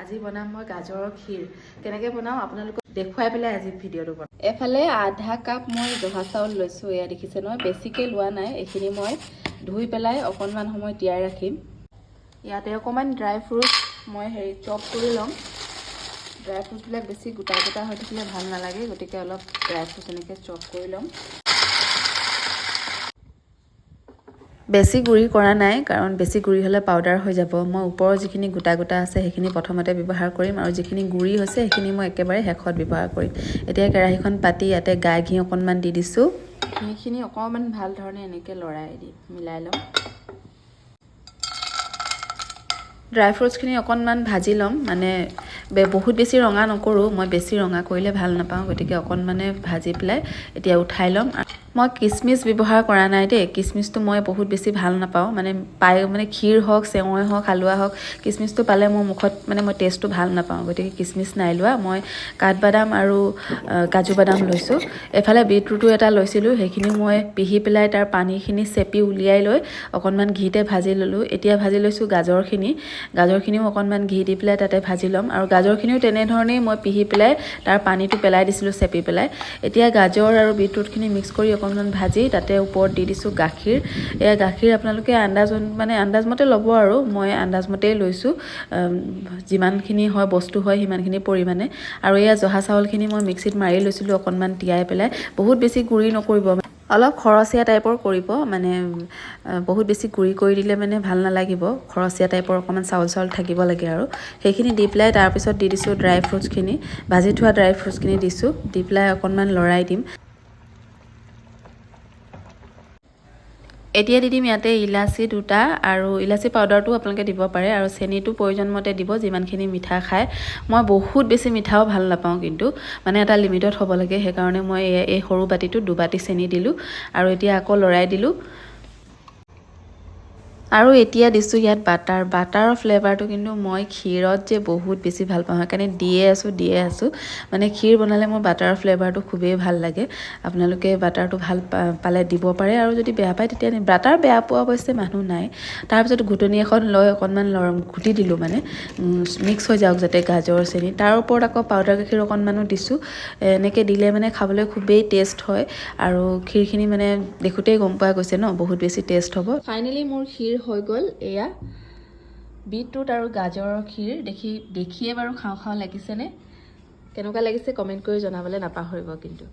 আজি বনাম মই গাজৰৰ ক্ষীৰ কেনেকৈ বনাওঁ আপোনালোকক দেখুৱাই পেলাই আজি ভিডিঅ'টো বনাম। এফালে আধা কাপ মই জহা চাউল লৈছোঁ, এয়া দেখিছে নহয়, বেছিকৈ লোৱা নাই। এইখিনি মই ধুই পেলাই অকণমান সময় তিয়াই ৰাখিম। ইয়াতে অকণমান ড্ৰাই ফ্ৰুট মই চপ কৰি ল'ম। ড্ৰাই ফ্ৰুটবিলাক বেছি গোটা গোটা হৈ থাকিলে ভাল নালাগে, গতিকে অলপ ড্ৰাই ফ্ৰুট এনেকৈ চপ কৰি ল'ম। বেছি গুড়ি কৰা নাই, কাৰণ বেছি গুড়ি হ'লে পাউডাৰ হৈ যাব। মই ওপৰৰ যিখিনি গোটা গোটা আছে সেইখিনি প্ৰথমতে ব্যৱহাৰ কৰিম, আৰু যিখিনি গুড়ি হৈছে সেইখিনি মই একেবাৰে শেষত ব্যৱহাৰ কৰিম। এতিয়া কেৰাহীখন পাতি ইয়াতে গাই ঘি অকণমান দি দিছোঁ। ঘিখিনি অকণমান ভাল ধৰণে এনেকৈ লৰাই দি মিলাই ল'ম। ড্ৰাই ফ্ৰুটছখিনি অকণমান ভাজি ল'ম, মানে বহুত বেছি ৰঙা নকৰোঁ, মই বেছি ৰঙা কৰিলে ভাল নাপাওঁ, গতিকে অকণমানে ভাজি পেলাই এতিয়া উঠাই ল'ম। মই কিচমিচ ব্যৱহাৰ কৰা নাই দেই, কিচমিচটো মই বহুত বেছি ভাল নাপাওঁ, মানে ক্ষীৰ হওক, চেৱৈ হওক, হালোৱা হওক, কিচমিচটো পালে মোৰ মুখত মই টেষ্টটো ভাল নাপাওঁ, গতিকে কিচমিচ নাই লোৱা। মই কাঠবাদাম আৰু কাজু বাদাম লৈছোঁ। এফালে বিটৰুটো এটা লৈছিলোঁ, সেইখিনি মই পিহি পেলাই তাৰ পানীখিনি চেপি উলিয়াই লৈ অকণমান ঘিতে ভাজি ল'লোঁ। এতিয়া ভাজি লৈছোঁ গাজৰখিনিও অকণমান ঘি দি পেলাই তাতে ভাজি ল'ম, আৰু গাজৰখিনিও তেনেধৰণেই মই পিহি পেলাই তাৰ পানীটো পেলাই দিছিলোঁ চেপি পেলাই। এতিয়া গাজৰ আৰু বিটৰুটখিনি মিক্স কৰি অকণমান ভাজি তাতে ওপৰত দি দিছোঁ গাখীৰ। এয়া গাখীৰ আপোনালোকে আন্দাজমতে ল'ব, আৰু মই আন্দাজমতেই লৈছোঁ, যিমানখিনি হয় বস্তু হয় সিমানখিনি পৰিমাণে। আৰু এয়া জহা চাউলখিনি মই মিক্সিত মাৰি লৈছিলোঁ অকণমান তিয়াই পেলাই। বহুত বেছি গুড়ি নকৰিব, অলপ খৰচীয়া টাইপৰ কৰিব, বহুত বেছি গুড়ি কৰি দিলে ভাল নালাগিব। খৰচীয়া টাইপৰ অকণমান চাউল থাকিব লাগে, আৰু সেইখিনি দি পেলাই তাৰপিছত দি দিছোঁ ড্ৰাই ফ্ৰুটছখিনি, ভাজি থোৱা ড্ৰাই ফ্ৰুটছখিনি দিছোঁ, দি পেলাই অকণমান লৰাই দিম। এতিয়া দি দিম ইয়াতে ইলাচি দুটা, আৰু ইলাচি পাউডাৰটো আপোনালোকে দিব পাৰে, আৰু চেনিটো প্ৰয়োজন মতে দিব, যিমানখিনি মিঠা খায়। মই বহুত বেছি মিঠাও ভাল নাপাওঁ, কিন্তু এটা লিমিটত হ'ব লাগে, সেইকাৰণে মই এই সৰু বাতিটো 2 বাতি চেনি দিলোঁ, আৰু এতিয়া আকৌ লৰাই দিলোঁ। আৰু এতিয়া দিছোঁ ইয়াত বাটাৰৰ ফ্লেভাৰটো কিন্তু মই ক্ষীৰত যে বহুত বেছি ভাল পাওঁ, সেইকাৰণে দিয়ে আছোঁ। ক্ষীৰ বনালে মোৰ বাটাৰৰ ফ্লেভাৰটো খুবেই ভাল লাগে। আপোনালোকে বাটাৰটো ভাল পালে দিব পাৰে, আৰু যদি বেয়া পায় তেতিয়া বাটাৰ বেয়া পোৱা অৱশ্যে মানুহ নাই। তাৰপিছত ঘুটনি এখন লৈ অকণমান ঘুটি দিলোঁ, মিক্স হৈ যাওক যাতে গাজৰ চেনি। তাৰ ওপৰত আকৌ পাউডাৰ গাখীৰ অকণমানো দিছোঁ। এনেকৈ দিলে খাবলৈ খুবেই টেষ্ট হয়, আৰু ক্ষীৰখিনি দেখোঁতেই গম পোৱা গৈছে ন, বহুত বেছি টেষ্ট হ'ব। ফাইনেলি মোৰ ক্ষীৰ হৈ গ'ল। এয়া বিটৰুট আৰু গাজৰৰ ক্ষীৰ, দেখিয়ে বাৰু খাওঁ লাগিছেনে? কেনেকুৱা লাগিছে কমেণ্ট কৰি জনাবলৈ নাপাহৰিব কিন্তু।